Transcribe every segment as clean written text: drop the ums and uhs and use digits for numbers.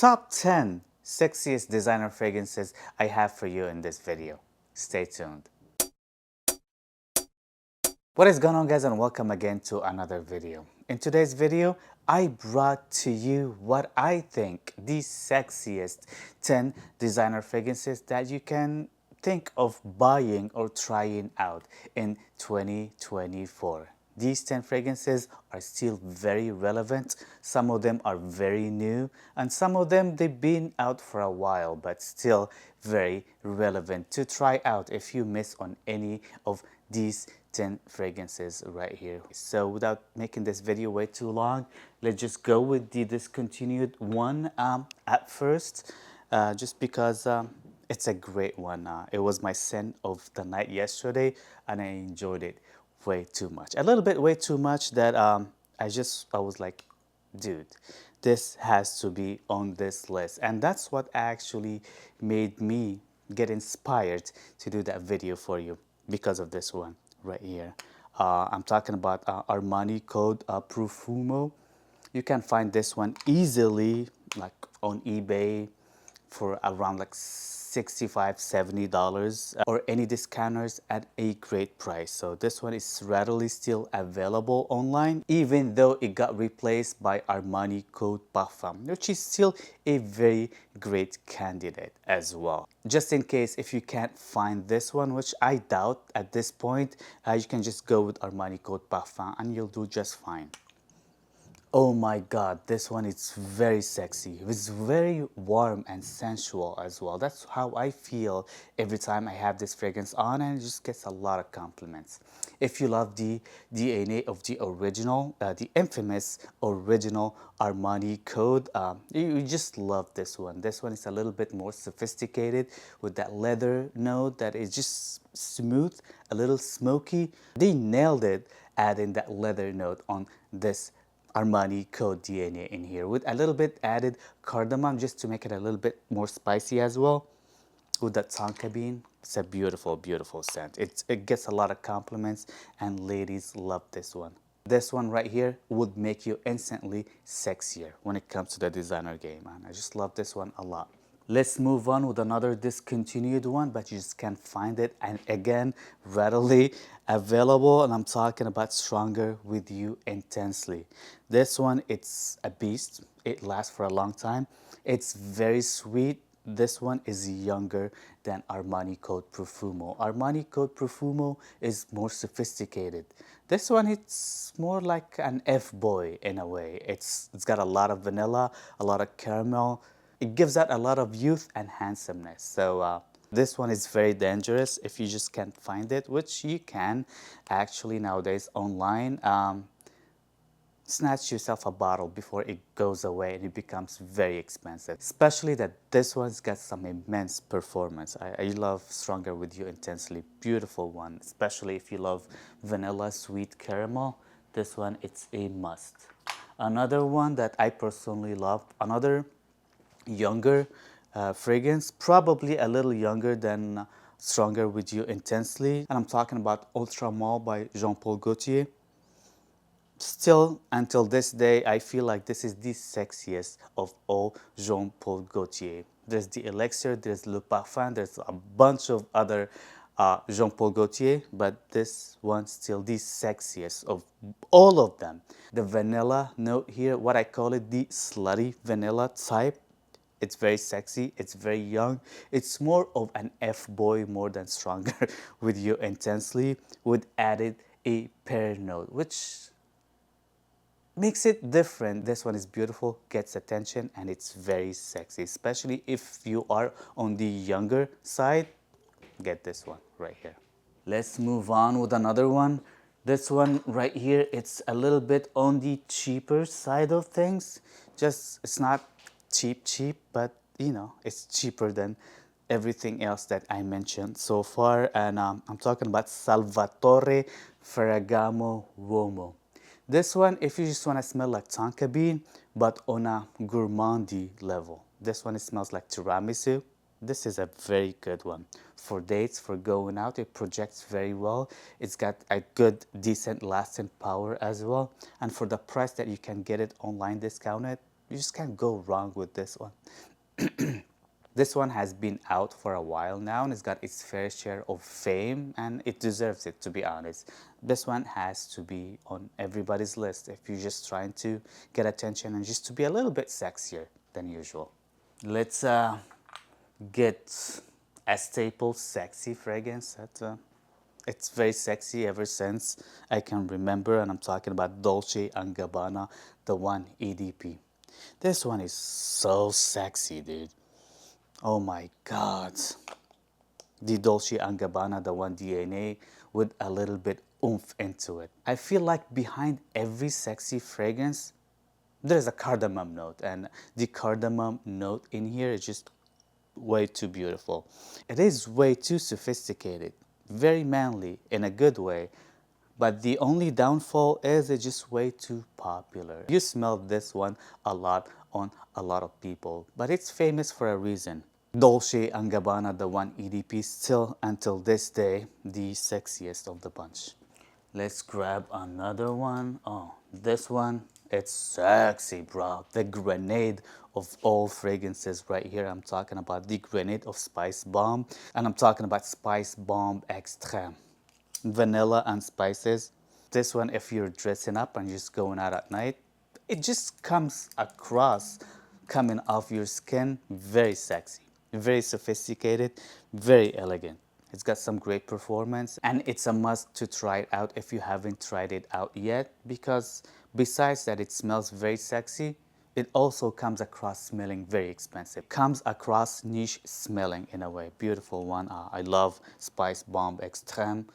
top 10 sexiest designer fragrances I have for you in this video. Stay tuned. What is going on, guys, and welcome again to another video. In today's video, I brought to you what I think the sexiest 10 designer fragrances that you can think of buying or trying out in 2024. These 10 fragrances are still very relevant. Some of them are very new, and some of them they've been out for a while, but still very relevant to try out if you miss on any of these 10 fragrances right here. So without making this video way too long, let's just go with the discontinued one at first, just because it's a great one. It was my scent of the night yesterday, and I enjoyed it way too much. A little bit way too much that I was like, dude, this has to be on this list. And that's what actually made me get inspired to do that video for you, because of this one right here. I'm talking about Armani code Profumo. You can find this one easily like on eBay for around like $65–70 or any discounters at a great price. So this one is readily still available online, even though it got replaced by Armani Code Parfum, which is still a very great candidate as well. Just in case if you can't find this one, which I doubt at this point, you can just go with Armani Code Parfum and you'll do just fine. Oh my god, this one is very sexy. It's very warm and sensual as well. That's how I feel every time I have this fragrance on, and it just gets a lot of compliments. If you love the DNA of the original, the infamous original Armani Code, you just love this one. This one is a little bit more sophisticated with that leather note that is just smooth, a little smoky. They nailed it adding that leather note on this Armani Code DNA in here with a little bit added cardamom just to make it a little bit more spicy as well. With that tonka bean, it's a beautiful, beautiful scent. It gets a lot of compliments, and ladies love this one. This one right here would make you instantly sexier when it comes to the designer game, man. I just love this one a lot. Let's move on with another discontinued one, but you just can't find it, and again, readily available, and I'm talking about Stronger With You Intensely. This one, it's a beast. It lasts for a long time. It's very sweet. This one is younger than Armani Code Profumo. Armani Code Profumo is more sophisticated. This one, it's more like an F-boy in a way. It's got a lot of vanilla, a lot of caramel. It gives out a lot of youth and handsomeness. So this one is very dangerous if you just can't find it, which you can actually nowadays online. Snatch yourself a bottle before it goes away and it becomes very expensive. Especially that this one's got some immense performance. I love Stronger With You Intensely. Beautiful one, especially if you love vanilla sweet caramel. This one, it's a must. Another one that I personally love, another younger fragrance, probably a little younger than Stronger With You Intensely, and I'm talking about Ultra Mall by Jean-Paul Gaultier. Still, until this day, I feel like this is the sexiest of all Jean-Paul Gaultier. There's the Elixir, there's Le Parfum, there's a bunch of other Jean-Paul Gaultier, but this one's still the sexiest of all of them. The vanilla note here, what I call it, the slutty vanilla type. It's very sexy, it's very young. It's more of an F-boy more than Stronger With You Intensely, with added a pear note, which makes it different. This one is beautiful, gets attention, and it's very sexy, especially if you are on the younger side. Get this one right here. Let's move on with another one. This one right here, it's a little bit on the cheaper side of things. It's not cheap, but you know, it's cheaper than everything else that I mentioned so far. And I'm talking about Salvatore Ferragamo Uomo. This one, if you just want to smell like tonka bean, but on a gourmandy level. This one, it smells like tiramisu. This is a very good one. For dates, for going out, it projects very well. It's got a good, decent lasting power as well. And for the price that you can get it online discounted, You just can't go wrong with this one. This one has been out for a while now and it's got its fair share of fame and it deserves it, to be honest. This one has to be on everybody's list if you're just trying to get attention and just to be a little bit sexier than usual. Let's get a staple sexy fragrance that it's very sexy ever since I can remember, and I'm talking about Dolce & Gabbana, the one EDP. This one is so sexy, dude. Oh my god. The Dolce & Gabbana, the one DNA with a little bit oomph into it. I feel like behind every sexy fragrance, there's a cardamom note, and the cardamom note in here is just way too beautiful. It is way too sophisticated, very manly in a good way, but the only downfall is it's just way too popular. You smell this one a lot on a lot of people, but it's famous for a reason. Dolce & Gabbana, the one EDP, still until this day the sexiest of the bunch. Let's grab another one. Oh, this one, it's sexy, bro. The grenade of all fragrances right here. I'm talking about the grenade of Spicebomb, and I'm talking about Spicebomb Extreme. Vanilla and spices. This one, if you're dressing up and just going out at night, it just comes across coming off your skin very sexy, very sophisticated, very elegant. It's got some great performance and it's a must to try it out if you haven't tried it out yet, because besides that it smells very sexy, it also comes across smelling very expensive. Comes across niche smelling in a way. Beautiful one. I love Spicebomb Extreme.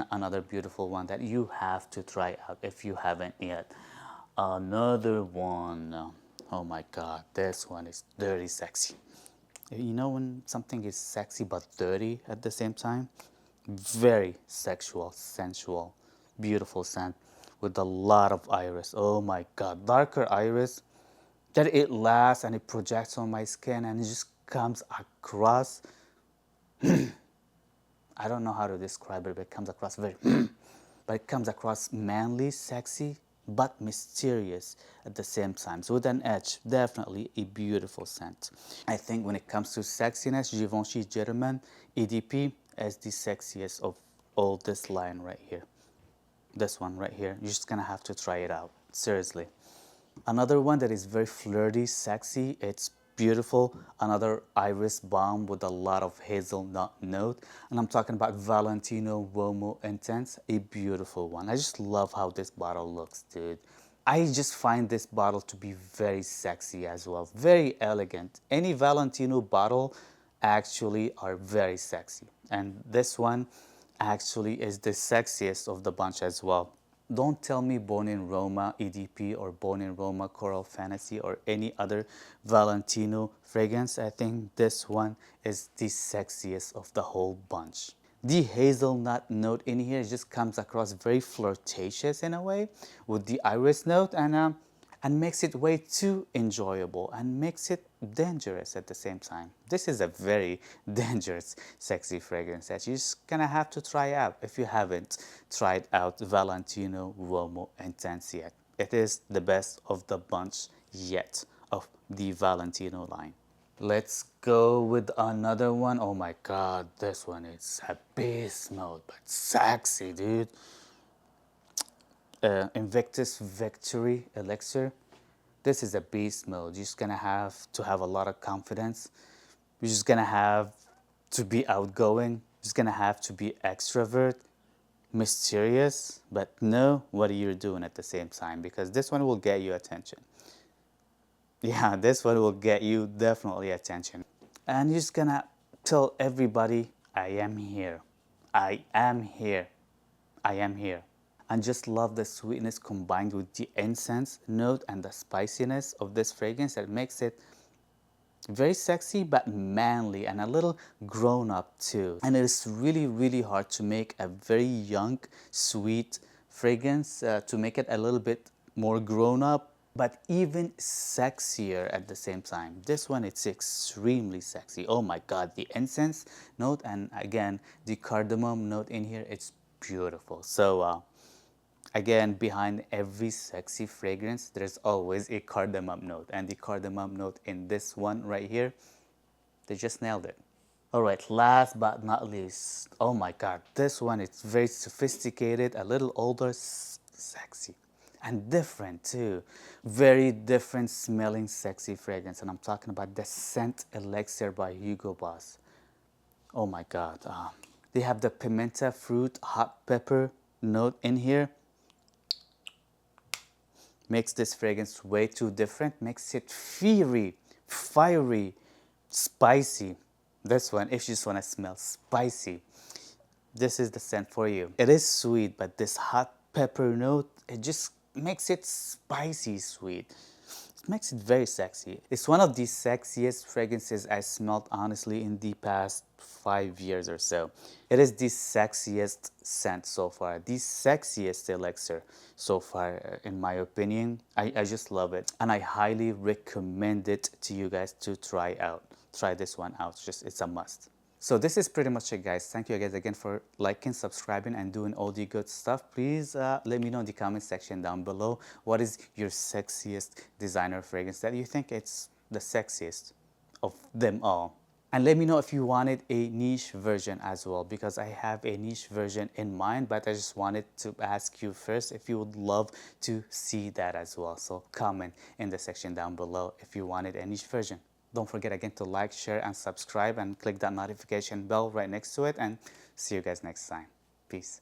Another beautiful one that you have to try out if you haven't yet. Another one. Oh my god, this one is dirty sexy. You know when something is sexy but dirty at the same time? Very sexual, sensual, beautiful scent with a lot of iris. Oh my god, darker iris that it lasts and it projects on my skin and it just comes across. I don't know how to describe it, but it comes across very but it comes across manly, sexy, but mysterious at the same time. So with an edge, definitely a beautiful scent. I think when it comes to sexiness, Givenchy Gentleman EDP is the sexiest of all this line right here. This one right here, you're just gonna have to try it out, seriously. Another one that is very flirty, sexy, it's beautiful. Another iris bomb with a lot of hazelnut note. And I'm talking about Valentino Uomo Intense, a beautiful one. I just love how this bottle looks, dude. I just find this bottle to be very sexy as well, very elegant. Any Valentino bottle actually are very sexy. And this one actually is the sexiest of the bunch as well. Don't tell me Born in Roma EDP or Born in Roma Coral Fantasy or any other Valentino fragrance. I think this one is the sexiest of the whole bunch. The hazelnut note in here just comes across very flirtatious in a way with the iris note, and makes it way too enjoyable and makes it dangerous at the same time. This is a very dangerous, sexy fragrance that you're just gonna have to try out if you haven't tried out Valentino Uomo Intense yet. It is the best of the bunch yet of the Valentino line. Let's go with another one. Oh my god, this one is a beast mode, but sexy, dude. Invictus Victory Elixir. This is a beast mode. You're just gonna have to have a lot of confidence. You're just gonna have to be outgoing. You're just gonna have to be extrovert, mysterious, but know what you're doing at the same time, because this one will get you attention. Yeah, this one will get you definitely attention. And you're just gonna tell everybody, I am here. I am here. I am here. And just love the sweetness combined with the incense note and the spiciness of this fragrance that makes it very sexy but manly and a little grown up too. And it is really, really hard to make a very young, sweet fragrance, to make it a little bit more grown up but even sexier at the same time. This one, it's extremely sexy. Oh my god, the incense note and again the cardamom note in here, it's beautiful. So Again, behind every sexy fragrance, there's always a cardamom note. And the cardamom note in this one right here, they just nailed it. Alright, last but not least, oh my god, this one is very sophisticated, a little older, sexy, and different too. Very different smelling sexy fragrance, and I'm talking about the Scent Elixir by Hugo Boss. Oh my god, they have the pimenta fruit hot pepper note in here. Makes this fragrance way too different, makes it fiery, spicy. This one, if you just want to smell spicy, this is the scent for you. It is sweet, but this hot pepper note, it just makes it spicy sweet. It makes it very sexy. It's one of the sexiest fragrances I smelled honestly in the past 5 years or so. It is the sexiest scent so far, the sexiest elixir so far in my opinion. I just love it, and I highly recommend it to you guys to try out. Try this one out, it's a must. So this is pretty much it, guys. Thank you guys again for liking, subscribing, and doing all the good stuff. Please let me know in the comment section down below, what is your sexiest designer fragrance that you think it's the sexiest of them all. And let me know if you wanted a niche version as well, because I have a niche version in mind, but I just wanted to ask you first if you would love to see that as well. So comment in the section down below if you wanted a niche version. Don't forget again to like, share, and subscribe, and click that notification bell right next to it, and see you guys next time. Peace.